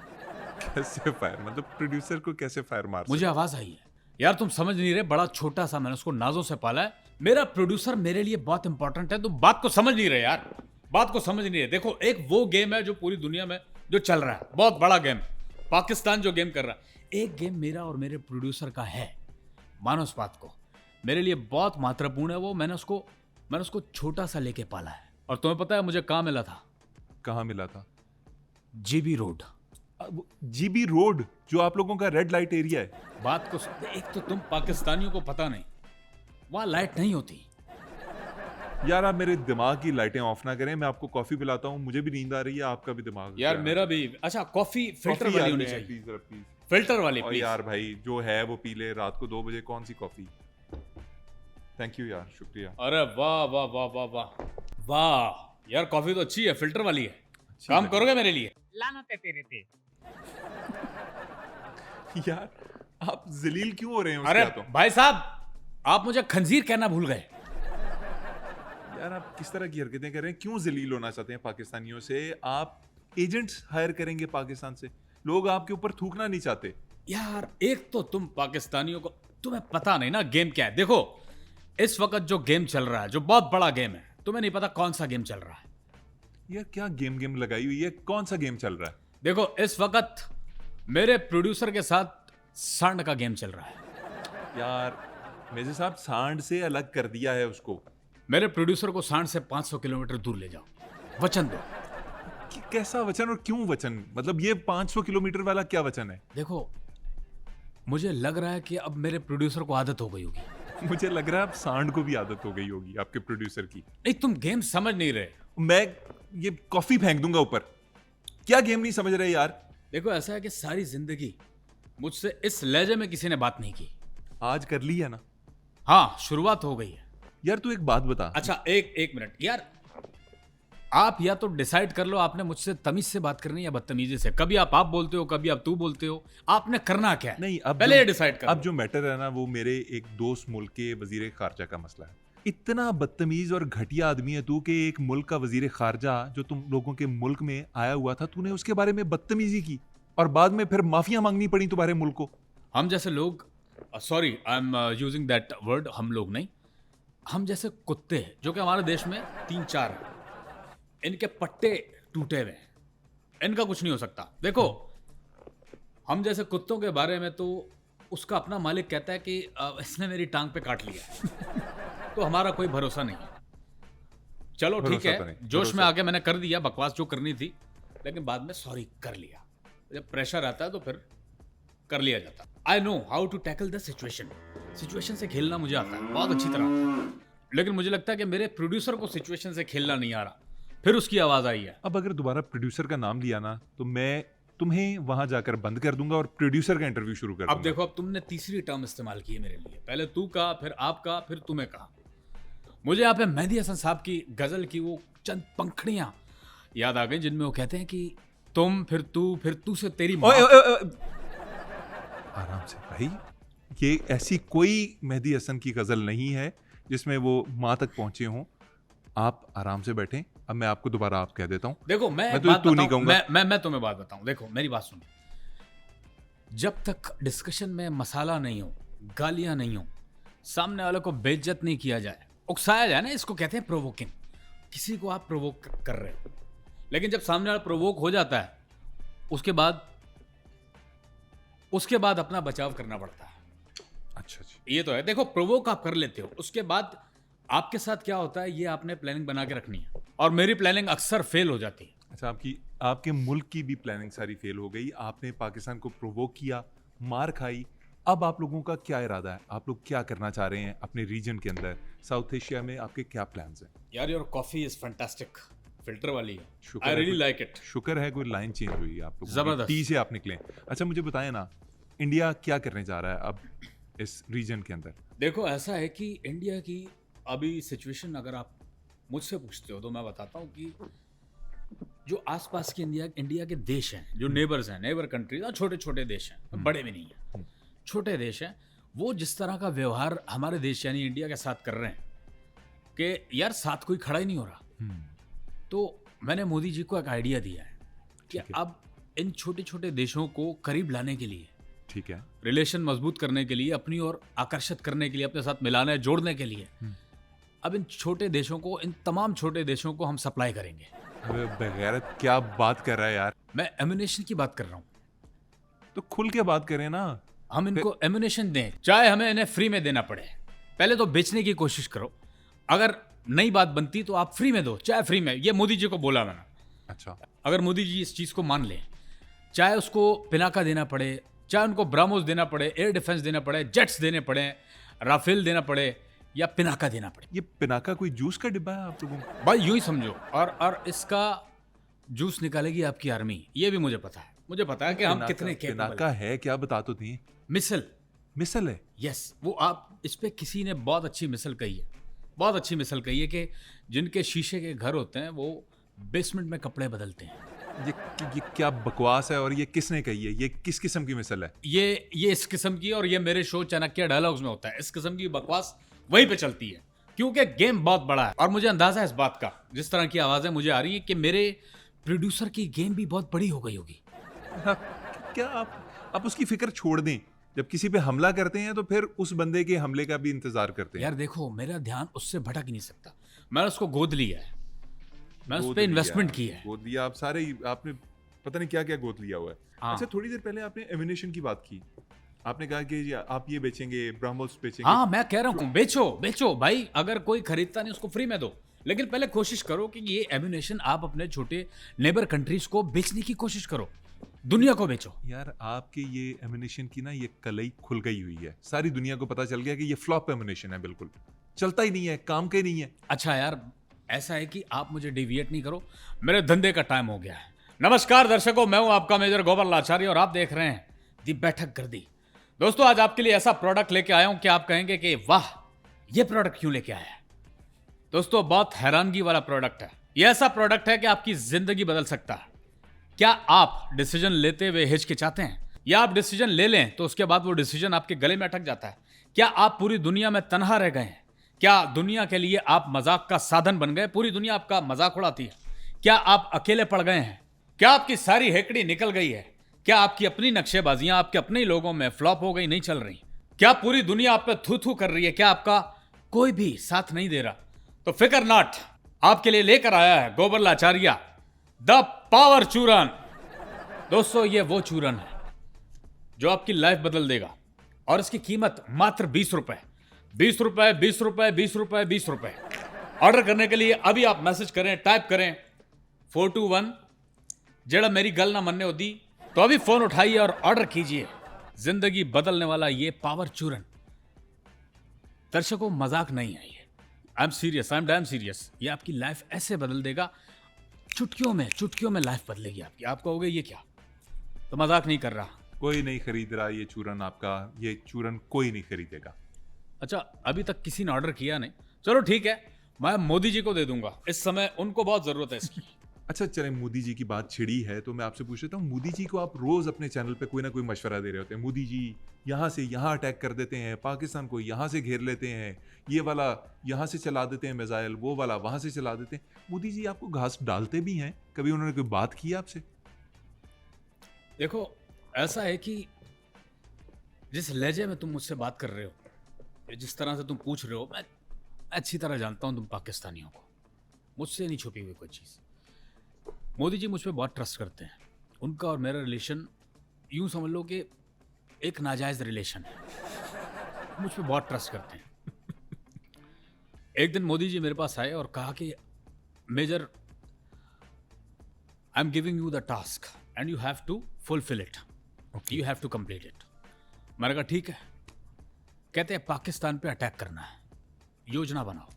कैसे फायर, मतलब प्रोड्यूसर को कैसे फायर मार मुझे आवाज आई है। यार तुम समझ नहीं रहे, बड़ा छोटा सा मैंने उसको नाजों से पाला है। मेरा प्रोड्यूसर मेरे लिए बहुत इंपॉर्टेंट है। तुम बात को समझ नहीं रहे यार, बात को समझ नहीं रहे। देखो, एक वो गेम है जो पूरी दुनिया में जो चल रहा है, बहुत बड़ा गेम। पाकिस्तान जो गेम कर रहा है, एक गेम मेरा और मेरे प्रोड्यूसर का है। मानो इस बात को, मेरे लिए बहुत महत्वपूर्ण है वो। मैंने उसको छोटा सा लेके पाला है। और तुम्हें पता है मुझे कहाँ मिला था? कहाँ मिला था? GB road. जीबी रोड, जो आप लोगों का रेड लाइट एरिया है। बात को एक तो तुम पाकिस्तानियों को पता नहीं, वहां लाइट नहीं होती। यार आप मेरे दिमाग की लाइटें ऑफ ना करें, मैं आपको कॉफी पिलाता हूँ, मुझे भी नींद आ रही है, आपका भी दिमाग। यार मेरा भी। अच्छा, कॉफी फिल्टर वाली होनी चाहिए। प्लीज जरा प्लीज। फिल्टर वाली और प्लीज। यार भाई जो है वो पी ले, रात को 2 बजे कौन सी कॉफी। थैंक यू यार, शुक्रिया। अरे वाह वाह वाह वाह वाह वाह यार, कॉफी तो अच्छी है, फिल्टर वाली है। काम लगी। करोगे मेरे लिए? लाना तेरे ते। यार आप जलील क्यों हो रहे हैं अरे उसके हाथों? भाई साहब, आप मुझे खंजीर कहना भूल गए। यार आप किस तरह की हरकतें कर रहे हैं? क्यों जलील होना चाहते हैं पाकिस्तानियों से? आप एजेंट्स हायर करेंगे पाकिस्तान से, लोग आपके ऊपर थूकना नहीं चाहते। यार एक तो तुम पाकिस्तानियों को, तुम्हें पता नहीं ना गेम क्या है। देखो, इस वक्त जो गेम चल रहा है, जो बहुत बड़ा गेम है, तुम्हें नहीं पता कौन सा गेम चल रहा है। यार क्या गेम लगाई हुई है? कौन सा गेम चल रहा है? देखो, इस वक्त मेरे प्रोड्यूसर के साथ सांड का गेम चल रहा है। यार मेजर साहब, सांड से अलग कर दिया है उसको। मेरे प्रोड्यूसर को सांड से 500 किलोमीटर दूर ले जाओ, वचन दो। कैसा वचन और क्यों वचन? मतलब ये 500 किलोमीटर वाला क्या वचन है? देखो, मुझे लग रहा है कि अब मेरे प्रोड्यूसर को आदत हो गई होगी। मुझे लग रहा है अब सांड को भी आदत हो गई होगी आपके प्रोड्यूसर की। नहीं, तुम गेम समझ नहीं रहे। मैं ये कॉफी फेंक दूंगा ऊपर। क्या गेम नहीं समझ रहे यार? देखो, ऐसा है कि सारी जिंदगी मुझसे इस लहजे में किसी ने बात नहीं की। आज कर ली है ना? हाँ, शुरुआत हो गई है। यार तू एक बात बता। अच्छा, एक मिनट यार, आप या तो डिसाइड कर लो आपने मुझसे तमीज से बात करनी है या बदतमीजी से। कभी आप बोलते हो, कभी आप तू बोलते हो। आपने करना क्या है? नहीं, अब पहले ये डिसाइड कर। अब जो मैटर है ना, वो मेरे एक दोस्त मुल्क के वजीर खारजा का मसला है। इतना बदतमीज और घटिया आदमी है तू कि एक मुल्क का वजीर खारजा जो तुम लोगों के मुल्क में आया हुआ था, तूने उसके बारे में बदतमीजी की और बाद में फिर माफिया मांगनी पड़ी तुम्हारे मुल्क को। हम जैसे लोग, sorry I am using that word, हम लोग नहीं, हम जैसे कुत्ते हैं जो कि हमारे देश में 3-4 हैं, इनके पट्टे टूटे हुए हैं, इनका कुछ नहीं हो सकता। देखो, हम जैसे कुत्तों के बारे में तो उसका अपना मालिक कहता है कि इसने मेरी टांग पे काट लिया। तो हमारा कोई भरोसा नहीं है। चलो ठीक भरोसा तो है, नहीं, जोश में भरोसा। आके मैंने कर दिया बकवास जो करनी थी, लेकिन बाद में सॉरी कर लिया। जब प्रेशर आता है तो फिर कर लिया जाता। I know how to tackle the situation. Situation से खेलना मुझे आता है बहुत अच्छी तरह, लेकिन मुझे लगता है कि मेरे प्रोड्यूसर को सिचुएशन से खेलना नहीं आ रहा। फिर उसकी आवाज आई है। अब अगर दोबारा प्रोड्यूसर का नाम लिया ना, तो मैं तुम्हें वहां जाकर बंद कर दूंगा और प्रोड्यूसर का इंटरव्यू शुरू कर अब दूंगा। देखो, अब तुमने तीसरी टर्म इस्तेमाल की है मेरे लिए। पहले तू कहा, फिर आप कहा, फिर तुम्हें कहा। मुझे यहाँ पे मेहदी हसन साहब की गजल की वो चंद पंखड़ियां याद आ गई जिनमें वो कहते हैं कि तुम, फिर तू से तेरी माँ। ओए, ओए, ओए, आराम से भाई, ये ऐसी कोई मेहदी हसन की गजल नहीं है जिसमें वो माँ तक पहुंचे हों। आप आराम से बैठें। अब मैं आपको दोबारा आप कह देता हूँ। देखो, मैं तो बात तू नहीं बताऊं, कहूंगा। मैं तुम्हें बात बताऊं। देखो, मेरी बात सुनो। जब तक डिस्कशन में मसाला नहीं हो, गालियां नहीं हो, सामने वाले को बेइज्जत नहीं किया जाए, उकसाया जाए ना, इसको कहते हैं प्रोवोकिंग। किसी को आप प्रोवोक कर रहे हो, लेकिन जब सामने वाला प्रोवोक हो जाता है, उसके बाद अपना बचाव करना पड़ता है। अच्छा जी। ये तो है। देखो, प्रोवोक आप कर लेते हो, उसके बाद आपके साथ क्या होता है ये आपने प्लानिंग बना के रखनी है, और मेरी प्लानिंग अक्सर फेल हो जाती है। अच्छा, आपके मुल्क की भी प्लानिंग सारी फेल हो गई। आपने पाकिस्तान को प्रोवोक किया, मार खाई। अब आप लोगों का क्या इरादा है? आप लोग क्या करना चाह रहे हैं अपने रीजन के अंदर, साउथ एशिया में? आपके क्या प्लान्स हैं? यार, your coffee is fantastic. Filter वाली है। शुक्र आई है रियली कोई- लाइक इट। शुक्र है कोई लाइन चेंज हुई है आप लोगों की। जबरदस्त। टी से आप निकले। अच्छा मुझे बताएं ना, इंडिया क्या करने जा रहा है अब इस रीजन के अंदर? देखो, ऐसा है कि इंडिया की अभी सिचुएशन अगर आप मुझसे पूछते हो तो मैं बताता हूँ कि जो आसपास के इंडिया के देश हैं, जो नेबर्स हैं, नेबर कंट्रीज, छोटे छोटे देश हैं, बड़े भी नहीं हैं, छोटे देश हैं, वो जिस तरह का व्यवहार हमारे देश यानी इंडिया के साथ कर रहे हैं कि यार साथ कोई खड़ा ही नहीं हो रहा, तो मैंने मोदी जी को एक आइडिया दिया है कि ठीक है। अब इन छोटे छोटे देशों को करीब लाने के लिए, ठीक है। रिलेशन मजबूत करने के लिए, अपनी ओर आकर्षित करने के लिए, अपने साथ मिलाने जोड़ने के लिए अब इन छोटे देशों को, इन तमाम छोटे देशों को हम सप्लाई करेंगे। अबे बेगैरत, क्या बात कर रहा है यार? मैं एम्यूनेशन की बात कर रहा हूँ। तो खुल के बात करें ना। हम इनको एम्यूनेशन दें, चाहे हमें इन्हें फ्री में देना पड़े। पहले तो बेचने की कोशिश करो, अगर नई बात बनती तो आप फ्री में दो, चाहे फ्री में। ये मोदी जी को बोला मैंने। अच्छा। अगर मोदी जी इस चीज को मान लें, चाहे उसको पिनाका देना पड़े, चाहे उनको ब्राह्मोस देना पड़े, एयर डिफेंस देना पड़े, जेट्स देने पड़े, राफेल देना पड़े या पिनाका देना पड़े। ये पिनाका कोई जूस का डिब्बा है आप लोगों को? भाई यूं ही समझो। और इसका जूस निकालेगी आपकी आर्मी, ये भी मुझे पता है। मुझे पता है कि हम कितने capable पिनाका है क्या, बता तो दी। मिसल। मिसल है? यस, वो आप इस पे किसी ने बहुत अच्छी मिसल कही है, बहुत अच्छी मिसल कही है कि जिनके शीशे के घर होते हैं वो बेसमेंट में कपड़े बदलते हैं। ये क्या बकवास है और ये किसने कही है? ये किस किस्म की मिसल है? ये इस किस्म की, और ये मेरे शो चाणक्य डायलॉग्स में होता है। इस किस्म की बकवास वहीं पे चलती है क्योंकि गेम बहुत बड़ा है और मुझे अंदाजा है इस बात का, जिस तरह की आवाजें मुझे आ रही है, कि मेरे प्रोड्यूसर की गेम भी बहुत बड़ी हो गई होगी। क्या आप उसकी फिक्र छोड़ दें। जब किसी पे हमला करते हैं तो फिर उस बंदे के हमले का भी इंतजार करते हैं। यार देखो, मेरा ध्यान उससे भटक ही नहीं सकता। मैंने उसको गोद लिया है, मैं उस गोद पर लिया, इन्वेस्टमेंट की है। गोद लिया। आप सारे आपने पता नहीं क्या क्या गोद लिया हुआ है। हाँ। अच्छा, थोड़ी देर पहले आपने एम्यूनेशन की बात की। आपने कहा कि आप ये बेचेंगे, ब्रह्मोस बेचेंगे। हाँ, मैं कह रहा हूँ बेचो बेचो भाई, अगर कोई खरीदता नहीं उसको फ्री में दो, लेकिन पहले कोशिश करो कि ये एम्यूनेशन आप अपने छोटे नेबर कंट्रीज को बेचने की कोशिश करो, दुनिया को बेचो। यार आपके ये एम्यूनेशन की ना ये कलई खुल गई हुई है। सारी दुनिया को पता चल गया कि ये फ्लॉप एम्यूनेशन है, बिल्कुल चलता ही नहीं है, काम का ही नहीं है। अच्छा यार, ऐसा है कि आप मुझे डिविएट नहीं करो, मेरे धंधे का टाइम हो गया है। नमस्कार दर्शकों, मैं हूं आपका मेजर गोबर लाचारी और आप देख रहे हैं दी बैठक गर्दी। दोस्तों, आज आपके लिए ऐसा प्रोडक्ट लेके आया हूं कि आप कहेंगे कि वाह, ये प्रोडक्ट क्यों लेके आया है। दोस्तों, बहुत हैरानगी वाला प्रोडक्ट है। ये ऐसा प्रोडक्ट है कि आपकी जिंदगी बदल सकता है। क्या आप डिसीजन लेते हुए हिचकिचाते हैं, या आप डिसीजन ले लें तो उसके बाद वो डिसीजन आपके गले में अटक जाता है? क्या आप पूरी दुनिया में तन्हा रह गए हैं? क्या दुनिया के लिए आप मजाक का साधन बन गए, पूरी दुनिया आपका मजाक उड़ाती है? क्या आप अकेले पड़ गए हैं? क्या आपकी सारी हेकड़ी निकल गई है? क्या आपकी अपनी नक्शेबाजियां आपके अपने ही लोगों में फ्लॉप हो गई, नहीं चल रही? क्या पूरी दुनिया आप पे थू थू कर रही है? क्या आपका कोई भी साथ नहीं दे रहा? तो फिकर नॉट, आपके लिए लेकर आया है गोबर लाचारिया द पावर चूरन। दोस्तों, ये वो चूरन है जो आपकी लाइफ बदल देगा, और इसकी कीमत मात्र 20 रुपए। 20 रुपए, 20 रुपए, 20 रुपए, 20 रुपए। ऑर्डर करने के लिए अभी आप मैसेज करें, टाइप करें 421। जेड़ा मेरी गल ना मनने होती तो अभी फोन उठाइए और ऑर्डर कीजिए जिंदगी बदलने वाला ये पावर चूरन। दर्शकों, मजाक नहीं है ये, I am serious, I am damn serious. ये आपकी लाइफ ऐसे बदल देगा, चुटकियों में लाइफ बदलेगी आपकी। आप कहोगे ये क्या, तो मजाक नहीं कर रहा। कोई नहीं खरीद रहा ये चूरन आपका, ये चूरन कोई नहीं खरीदेगा। अच्छा, अभी तक किसी ने ऑर्डर किया नहीं, चलो ठीक है, मैं मोदी जी को दे दूंगा, इस समय उनको बहुत जरूरत है इसकी। अच्छा चलें, मोदी जी की बात छिड़ी है तो मैं आपसे पूछ लेता हूँ, मोदी जी को आप रोज अपने चैनल पे कोई ना कोई मशवरा दे रहे होते हैं। मोदी जी यहाँ से यहाँ अटैक कर देते हैं, पाकिस्तान को यहाँ से घेर लेते हैं, ये वाला यहाँ से चला देते हैं मिसाइल, वो वाला वहाँ से चला देते हैं। मोदी जी आपको घास डालते भी हैं? कभी उन्होंने कोई बात की आपसे? देखो, ऐसा है कि जिस लहजे में तुम मुझसे बात कर रहे हो, जिस तरह से तुम पूछ रहे हो, मैं अच्छी तरह जानता हूं तुम पाकिस्तानियों को, मुझसे नहीं छुपी हुई कोई चीज़। मोदी जी मुझ पर बहुत ट्रस्ट करते हैं। उनका और मेरा रिलेशन यूं समझ लो कि एक नाजायज रिलेशन है, मुझ पर बहुत ट्रस्ट करते हैं। एक दिन मोदी जी मेरे पास आए और कहा कि major, I am giving you the task and you have to fulfil it, you have to complete it. मैंने कहा ठीक है। कहते हैं पाकिस्तान पे अटैक करना है, योजना बनाओ।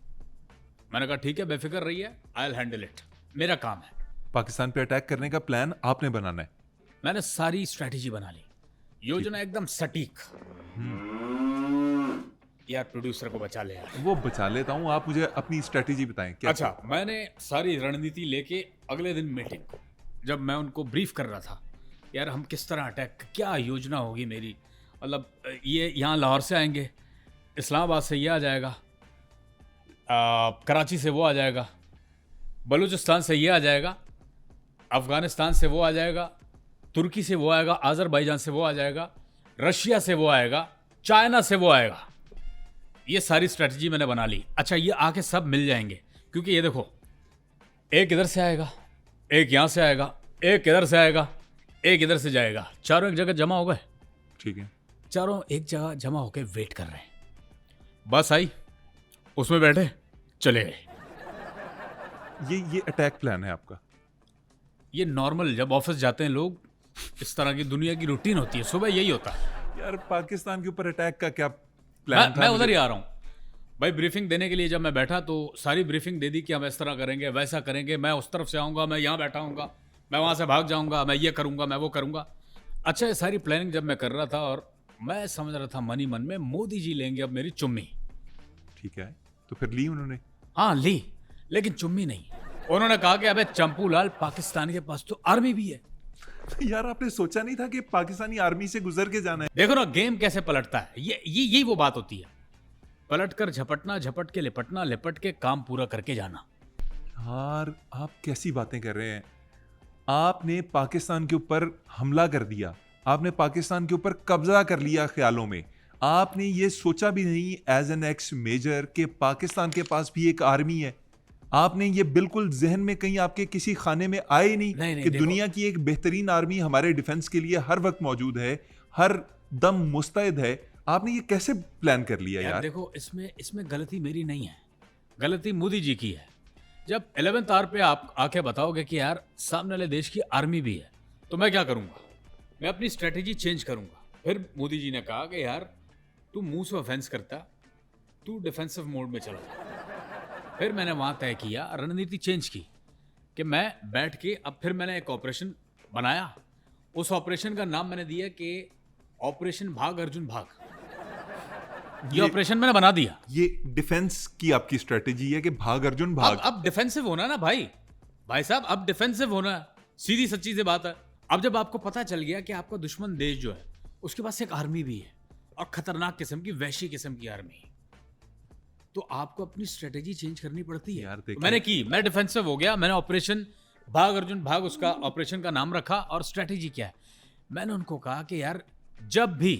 मैंने कहा ठीक है, बेफिक्र रहिए, आई विल हैंडल इट, मेरा काम है। पाकिस्तान पे अटैक करने का प्लान आपने बनाना है? मैंने सारी स्ट्रैटेजी बना ली, योजना एकदम सटीक। यार प्रोड्यूसर को बचा ले यार। वो बचा लेता हूँ, आप मुझे अपनी स्ट्रेटेजी बताएं क्या। अच्छा, मैंने सारी रणनीति लेके अगले दिन मीटिंग, जब मैं उनको ब्रीफ कर रहा था यार हम किस तरह अटैक, क्या योजना होगी मेरी, मतलब ये यहाँ लाहौर से आएंगे, इस्लामाबाद से ये आ जाएगा, कराची से वो आ जाएगा, बलूचिस्तान से ये आ जाएगा, अफ़गानिस्तान से वो आ जाएगा, तुर्की से वो आएगा, आज़रबाईजान से वो आ जाएगा, रशिया से वो आएगा, चाइना से वो आएगा। ये सारी स्ट्रेटजी मैंने बना ली। अच्छा, ये आके सब मिल जाएंगे, क्योंकि ये देखो, एक इधर से आएगा, एक यहाँ से आएगा, एक इधर से आएगा, एक इधर से जाएगा, चारों एक जगह जमा हो गए। ठीक है, चारों एक जगह जमा होकर वेट कर रहे हैं। बस आई, उसमें बैठे, चले गए। ये अटैक प्लान है आपका? ये नॉर्मल जब ऑफिस जाते हैं लोग, इस तरह की दुनिया की रूटीन होती है, सुबह यही होता है। यार पाकिस्तान के ऊपर अटैक का क्या प्लान था? मैं उधर ही आ रहा हूँ भाई, ब्रीफिंग देने के लिए। जब मैं बैठा तो सारी ब्रीफिंग दे दी कि हम इस तरह करेंगे, वैसा करेंगे, मैं उस तरफ से आऊँगा, मैं यहाँ बैठा हूँगा, मैं वहाँ से भाग जाऊँगा, मैं ये करूँगा, मैं वो करूँगा। अच्छा, ये सारी प्लानिंग जब मैं कर रहा था और मैं समझ रहा था मन ही मन में, मोदी जी लेंगे अब मेरी चुम्मी। ठीक है, तो फिर ली उन्होंने? हाँ ली, लेकिन चुम्मी नहीं। उन्होंने कहा कि अबे चंपूलाल, पाकिस्तान के पास तो आर्मी भी है। यार आपने सोचा नहीं था कि पाकिस्तानी आर्मी से गुजर के जाना है? देखो ना गेम कैसे पलटता है। ये यही वो बात होती है, पलट कर झपटना, झपट के लिपटना, लिपट के काम पूरा करके जाना। यार आप कैसी बातें कर रहे हैं? आपने पाकिस्तान के ऊपर हमला कर दिया, आपने पाकिस्तान के ऊपर कब्जा कर लिया ख्यालों में। आपने ये सोचा भी नहीं एज एन एक्स मेजर कि पाकिस्तान के पास भी एक आर्मी है। आपने ये बिल्कुल जहन में कहीं आपके किसी खाने में आए नहीं कि दुनिया की एक बेहतरीन आर्मी हमारे डिफेंस के लिए हर वक्त मौजूद है, हर दम मुस्तैद है। आपने ये कैसे प्लान कर लिया यार? देखो, इसमें गलती मेरी नहीं है, गलती मोदी जी की है। जब 11th आवर पे आप आके बताओगे कि यार सामने वाले देश की आर्मी भी है, तो मैं क्या करूंगा? मैं अपनी स्ट्रेटेजी चेंज करूंगा। फिर मोदी जी ने कहा कि यार तू मुंह से ऑफेंस करता, तू डिफेंसिव मोड में चला जा। फिर मैंने वहां तय किया, रणनीति चेंज की कि मैं बैठ के, अब फिर मैंने एक ऑपरेशन बनाया। उस ऑपरेशन का नाम मैंने दिया कि ऑपरेशन भाग अर्जुन भाग। ये ऑपरेशन मैंने बना दिया। ये डिफेंस की आपकी स्ट्रेटेजी है कि भाग अर्जुन भाग। अब डिफेंसिव होना ना भाई साहब, अब डिफेंसिव होना है। सीधी सच्ची सी बात है। अब जब आपको पता चल गया कि आपका दुश्मन देश जो है उसके पास एक आर्मी भी है, और खतरनाक किस्म की, वैशी किस्म की आर्मी, तो आपको अपनी स्ट्रेटेजी चेंज करनी पड़ती है। यार तो मैंने की, मैं डिफेंसिव हो गया। मैंने ऑपरेशन भाग अर्जुन भाग, उसका ऑपरेशन का नाम रखा। और स्ट्रेटेजी क्या है? मैंने उनको कहा कि यार जब भी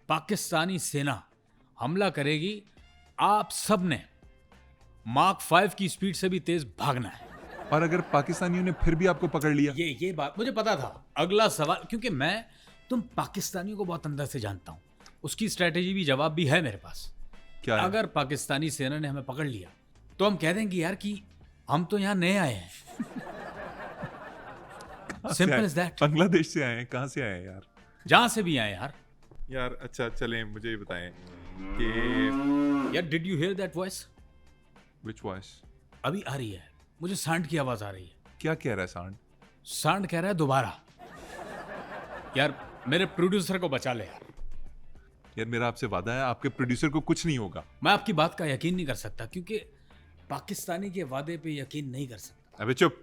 पाकिस्तानी सेना हमला करेगी, आप सब ने मार्क 5 की स्पीड से भी तेज भागना है। और अगर पाकिस्तानियों ने फिर भी आपको पकड़ लिया? ये बात मुझे पता था। अगला सवाल, क्योंकि तुम पाकिस्तानियों को बहुत अंदर से जानता हूं, उसकी स्ट्रेटेजी भी, जवाब भी है मेरे पास। क्या है? अगर पाकिस्तानी सेना ने हमें पकड़ लिया तो हम कह देंगे यार कि हम तो यहां नए आए हैं। Simple is that. बांग्लादेश से आए हैं? कहां से आए हैं यार? जहां से भी आए यार। यार अच्छा चलें, मुझे ये बताएं कि यार did you here that voice? Which voice? अभी आ रही है, मुझे सांड की आवाज आ रही है। क्या कह रहा है सांड? सांड कह रहा है दोबारा। यार मेरे प्रोड्यूसर को बचा ले यार। यार मेरा आपसे वादा है, आपके प्रोड्यूसर को कुछ नहीं होगा। मैं आपकी बात का यकीन नहीं कर सकता, क्योंकि पाकिस्तानी के वादे पे यकीन नहीं कर सकता। अबे चुप,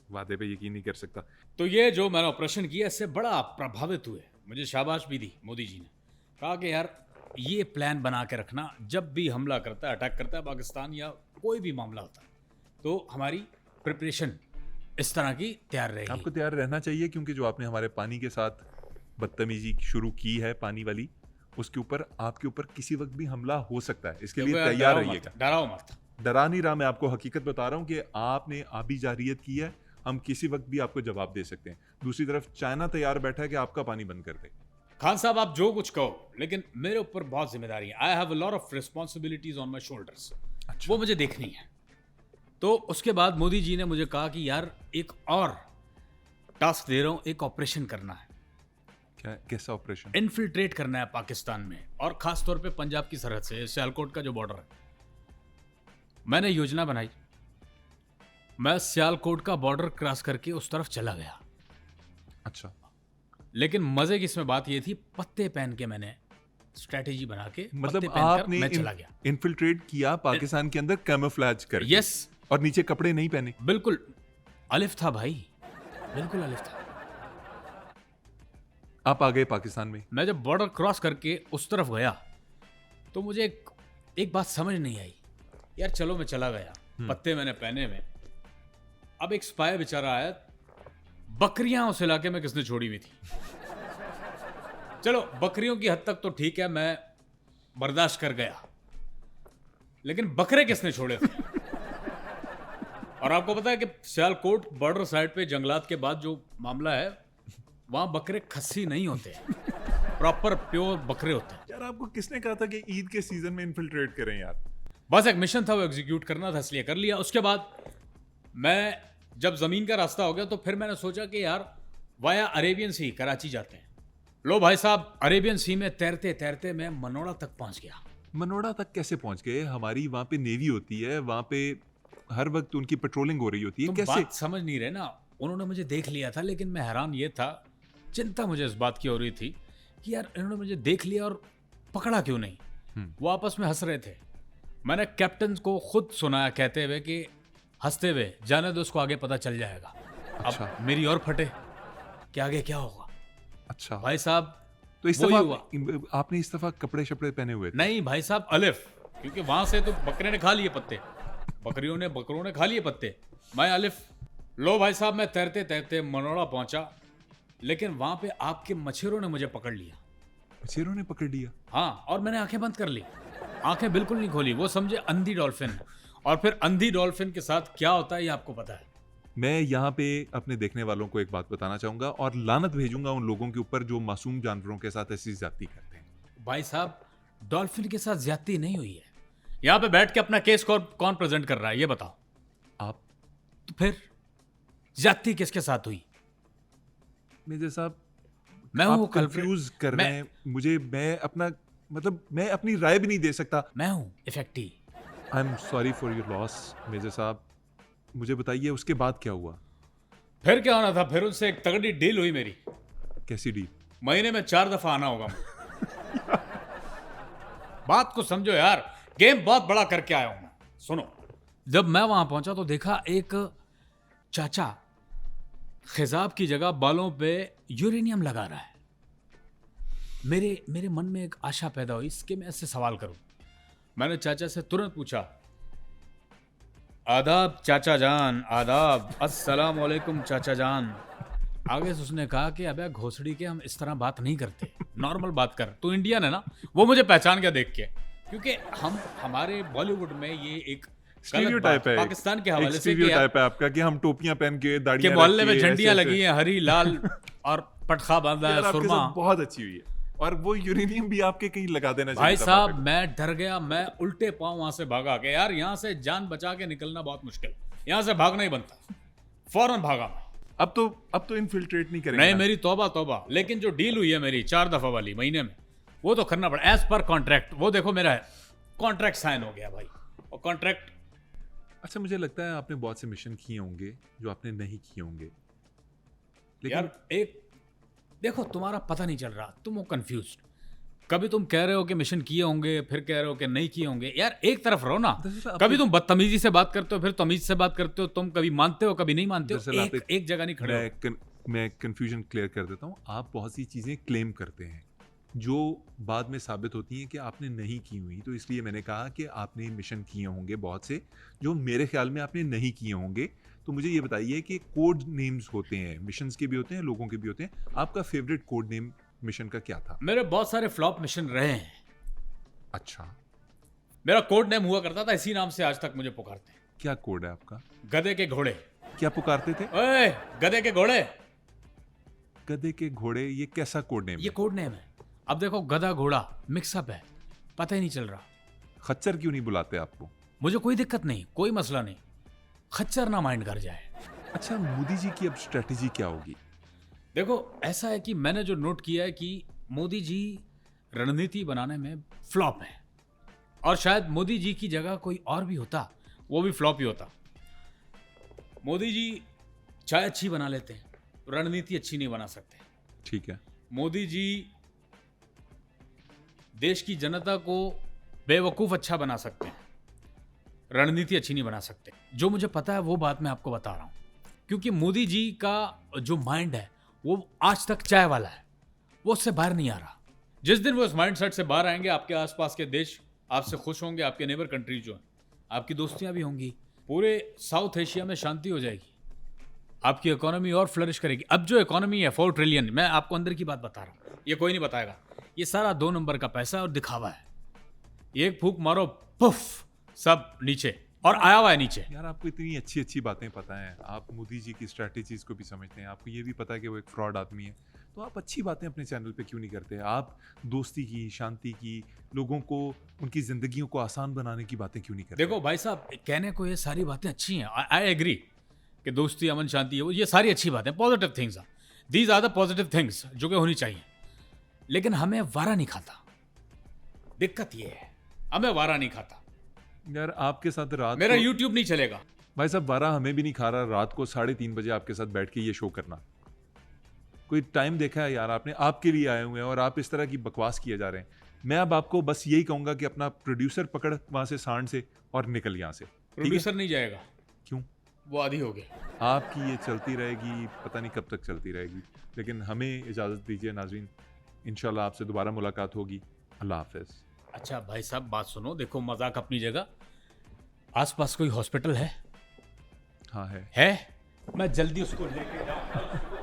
वादे पे यकीन नहीं कर सकता। तो ये जो मैंने ऑपरेशन किया, इससे बड़ा प्रभावित हुए, मुझे शाबाश भी दी मोदी जी ने। कहा कि यार ये प्लान बना के रखना, जब भी हमला करता है, अटैक करता है पाकिस्तान या कोई भी मामला होता है, तो हमारी प्रिपरेशन इस तरह की तैयार रहेगी। आपको तैयार रहना चाहिए, क्योंकि जो आपने हमारे पानी के साथ बदतमीजी शुरू की है, पानी वाली, उसके ऊपर आपके ऊपर किसी वक्त भी हमला हो सकता है। इसके लिए तैयार रहिएगा। डराओ मत। डरा नहीं रहा मैं, आपको हकीकत बता रहा हूँ कि आपने आबी जारियत की है, हम किसी वक्त भी आपको जवाब दे सकते हैं। दूसरी तरफ चाइना तैयार बैठा है कि आपका पानी बंद कर दे। खान साहब आप जो कुछ कहो, लेकिन मेरे ऊपर बहुत जिम्मेदारी है। I have a lot of responsibilities on my shoulders. वो मुझे देखनी है। तो उसके बाद मोदी जी ने मुझे कहा कि यार एक और टास्क दे रहा हूं, एक ऑपरेशन करना है। क्या? कैसा ऑपरेशन? इन्फिल्ट्रेट करना है पाकिस्तान में, और खास तौर पे पंजाब की सरहद से, सियालकोट का जो बॉर्डर है। मैंने योजना बनाई, मैं सियालकोट का बॉर्डर क्रॉस करके उस तरफ चला गया। अच्छा, लेकिन मजे की इसमें बात ये थी, पत्ते पहन के मैंने स्ट्रेटेजी बना के, मतलब पत्ते पहनकर आपने मैं चला गया। इन्फिल्ट्रेट किया पाकिस्तान के अंदर कैमोफ्लेज करके। यस, और नीचे कपड़े नहीं पहने? बिल्कुल अलिफ था भाई, बिल्कुल अलिफ था। आप आ गए पाकिस्तान में? मैं जब बॉर्डर क्रॉस करके उस तरफ गया तो मुझे एक बात समझ नहीं आई। यार चलो मैं चला गया, पत्ते मैंने पहने में, अब एक स्पाई बेचारा आया, बकरियां उस इलाके में किसने छोड़ी हुई थी। चलो बकरियों की हद तक तो ठीक है, मैं बर्दाश्त कर गया, लेकिन बकरे किसने छोड़े थे। और आपको पता है कि सियालकोट बॉर्डर साइड पे जंगलात के बाद जो मामला है, वहां बकरे खस्सी नहीं होते, प्रॉपर प्योर बकरे होते हैं। यार आपको किसने कहा था कि ईद के सीजन में इन्फिल्ट्रेट करें यार? बस एक मिशन था, वो एग्जीक्यूट करना था, इसलिए कर लिया। उसके बाद मैं जब जमीन का रास्ता हो गया तो फिर मैंने सोचा कि यार वाया अरेबियन सी कराची जाते हैं। लो भाई साहब, अरेबियन सी में तैरते तैरते मैं मनोड़ा तक पहुंच गया। मनोड़ा तक कैसे पहुंच गए? हमारी वहां पे नेवी होती है, वहां पे हर वक्त उनकी पेट्रोलिंग हो रही होती है, तुम कैसे? बात समझ नहीं रहे ना। उन्होंने मुझे देख लिया था, लेकिन मैं हैरान ये था, चिंता मुझे इस बात की हो रही थी कि यार इन्होंने मुझे देख लिया और पकड़ा क्यों नहीं। वो आपस में हंस रहे थे। मैंने कैप्टन को खुद सुनाया कहते हुए कि हंसते हुए, जाने दो उसको, आगे पता चल जाएगा। अच्छा। अब मेरी और फटे कि आगे क्या होगा। अच्छा भाई साहब तो इस वही दफा हुआ। आपने इस दफा कपड़े शपड़े पहने हुए थे? नहीं भाई साहब, अलिफ, क्योंकि वहां से तो बकरे ने खा लिए पत्ते, बकरों ने खा लिए पत्ते, मैं अलिफ। लो भाई साहब, मैं तैरते तैरते मनोड़ा पहुंचा, लेकिन वहां पे आपके मच्छरों ने मुझे पकड़ लिया। मच्छरों ने पकड़ लिया? हाँ, और मैंने आंखें बंद कर ली, आंखें बिल्कुल नहीं खोली। वो समझे अंधी डॉल्फिन, और फिर अंधी डॉल्फिन के साथ क्या होता है ये आपको पता है। मैं यहाँ पे अपने देखने वालों को एक बात बताना चाहूंगा और लानत भेजूंगा उन लोगों के ऊपर जो मासूम जानवरों के साथ ऐसी ज्यादती करते हैं। भाई साहब, डॉल्फिन के साथ ज्यादती नहीं हुई है। यहाँ पे बैठ के अपना केस कौन प्रेजेंट कर रहा है ये बताओ। आप? तो फिर ज्यादती किसके साथ हुई? मेजर साहब, मैं हूँ आप कंफ्यूज कर रहे हैं मुझे। मैं अपनी राय भी नहीं दे सकता। मैं हूँ इफेक्टी। I am sorry for your loss major साहब। मुझे बताइए उसके बाद क्या हुआ? फिर क्या होना था? फिर उनसे एक तगड़ी डील हुई मेरी। कैसी डील? महीने में 4 दफा आना होगा बात को समझो यार, गेम बहुत बड़ा करके आया हूं मैं। सुनो, जब मैं वहां पहुंचा तो देखा एक चाचा खिजाब की जगह बालों पे यूरेनियम लगा रहा है। मेरे मन में एक आशा पैदा हुई इसके मैं इससे सवाल करूं। मैंने चाचा से तुरंत पूछा, आदाब चाचा जान, आदाब, अस्सलाम वालेकुम चाचा जान। आगे से उसने कहा कि अबे घोसड़ी के, हम इस तरह बात नहीं करते, नॉर्मल बात कर, तू इंडियन है ना। वो मुझे पहचान गया देख के, क्योंकि हमारे बॉलीवुड में ये एक स्टीरियोटाइप है, पाकिस्तान के हवाले से स्टीरियोटाइप है आपका कि हम टोपियां पहन के दाढ़ियां के मोहल्ले में रख के झंडियां ऐसे- लगी हैं, हरी लाल और पटखा बांधा यार, है, आपके सुरमा। साथ बहुत अच्छी हुई है। और वो यूरेनियम भी आपके कहीं लगा देना भाई चाहिए था साहब, बाप मैं डर गया, मैं उल्टे पांव वहां से भागा के। यार यहाँ से जान बचा के निकलना बहुत मुश्किल, यहाँ से भागना ही बनता। फौरन भागा मैं। पे। अब तो इन्फिल्ट्रेट नहीं करेंगे नहीं, ना? मेरी तौबा तौबा। लेकिन जो डील हुई है मेरी 4 दफा वाली महीने में, वो तो करना पड़ा एज पर कॉन्ट्रैक्ट। वो देखो मेरा कॉन्ट्रैक्ट साइन हो गया भाई, और कॉन्ट्रैक्ट। अच्छा, मुझे लगता है आपने बहुत से मिशन किए होंगे जो आपने नहीं किए होंगे, लेकिन यार एक देखो, तुम्हारा पता नहीं चल रहा, तुम हो कंफ्यूज। कभी तुम कह रहे हो कि मिशन किए होंगे, फिर कह रहे हो कि नहीं किए होंगे। यार एक तरफ रहो ना। दरअसल कभी तुम बदतमीजी से बात करते हो, फिर तमीज से बात करते हो। तुम कभी मानते हो, कभी नहीं मानते दरअसल हो। आप एक जगह नहीं खड़े हो। मैं कंफ्यूजन क्लियर कर देता हूँ। आप बहुत सी चीजें क्लेम करते हैं जो बाद में साबित होती हैं कि आपने नहीं की हुई, तो इसलिए मैंने कहा कि आपने मिशन किए होंगे बहुत से जो मेरे ख्याल में आपने नहीं किए होंगे। तो मुझे ये बताइए कि कोड नेम्स होते हैं, मिशंस के भी होते हैं, लोगों के भी होते हैं। आपका फेवरेट कोड नेम मिशन का क्या था? मेरे बहुत सारे फ्लॉप मिशन रहे हैं। अच्छा, मेरा कोड नेम हुआ करता था, इसी नाम से आज तक मुझे पुकारते हैं। क्या कोड है आपका? गधे के घोड़े। क्या पुकारते थे? ओए, गधे के घोड़े, गधे के घोड़े, ये कैसा कोड नेम ये है? कोड नेम है। अब देखो, गधा घोड़ा मिक्सअप है, पता ही नहीं चल रहा। खच्चर क्यों नहीं बुलाते आपको? मुझे कोई दिक्कत नहीं, कोई मसला नहीं, खच्चर ना माइंड कर जाए। अच्छा, मोदी जी की अब स्ट्रेटेजी क्या होगी? देखो, ऐसा है कि मैंने जो नोट किया है कि मोदी जी रणनीति बनाने में फ्लॉप है, और शायद मोदी जी की जगह कोई और भी होता, वो भी फ्लॉप ही होता। मोदी जी चाय अच्छी बना लेते हैं, रणनीति अच्छी नहीं बना सकते। ठीक है। मोदी जी देश की जनता को बेवकूफ अच्छा बना सकते हैं, रणनीति अच्छी नहीं बना सकते। जो मुझे पता है वो बात मैं आपको बता रहा हूं, क्योंकि मोदी जी का जो माइंड है वो आज तक चाय वाला है। वो उससे बाहर नहीं आ रहा। जिस दिन वो इस माइंडसेट से बाहर आएंगे, आपके आसपास के देश आपसे खुश होंगे, आपके नेबर कंट्रीज जो हैं, आपकी दोस्तियां भी होंगी, पूरे साउथ एशिया में शांति हो जाएगी, आपकी इकोनॉमी और फ्लरिश करेगी। अब जो इकोनॉमी है 4 ट्रिलियन, मैं आपको अंदर की बात बता रहा हूँ, ये कोई नहीं बताएगा, ये सारा 2 नंबर का पैसा है और दिखावा है। एक फूक मारो, पुफ, सब नीचे, और आया हुआ है नीचे। यार आपको इतनी अच्छी अच्छी बातें पता हैं, आप मोदी जी की स्ट्रैटेजीज को भी समझते हैं, आपको ये भी पता है कि वो एक फ्रॉड आदमी है, तो आप अच्छी बातें अपने चैनल पे क्यों नहीं करते? आप दोस्ती की, शांति की, लोगों को उनकी जिंदगियों को आसान बनाने की बातें क्यों नहीं करते? देखो भाई साहब, कहने को ये सारी बातें अच्छी हैं, आई एग्री कि दोस्ती, अमन, शांति है, ये सारी अच्छी बातें, पॉजिटिव थिंग्स हैं, these are the positive things जो कि होनी चाहिए। लेकिन हमें वारा नहीं खाता, दिक्कत ये है, हमें वारा नहीं खाता। यार आपके साथ रात मेरा को, यूट्यूब नहीं चलेगा। भाई साहब वारा हमें भी नहीं खा रहा रात को 3:30 बजे आपके साथ बैठ के ये शो करना। कोई टाइम देखा है यार आपने? आपके लिए आए हुए हैं और आप इस तरह की बकवास किए जा रहे हैं। मैं अब आपको बस यही कहूंगा कि अपना प्रोड्यूसर पकड़ वहां से, सांड से, और निकल यहाँ से, ठीक है? प्रोड्यूसर नहीं जाएगा, क्यों? वो आधी हो गया। आपकी ये चलती रहेगी, पता नहीं कब तक चलती रहेगी, लेकिन हमें इजाज़त दीजिए नाज़रीन, इंशाल्लाह आपसे दोबारा मुलाकात होगी। अल्लाह हाफ़िज़। अच्छा भाई साहब, बात सुनो, देखो मजाक अपनी जगह, आसपास कोई हॉस्पिटल है? हाँ है। है, मैं जल्दी उसको लेके जाऊँ।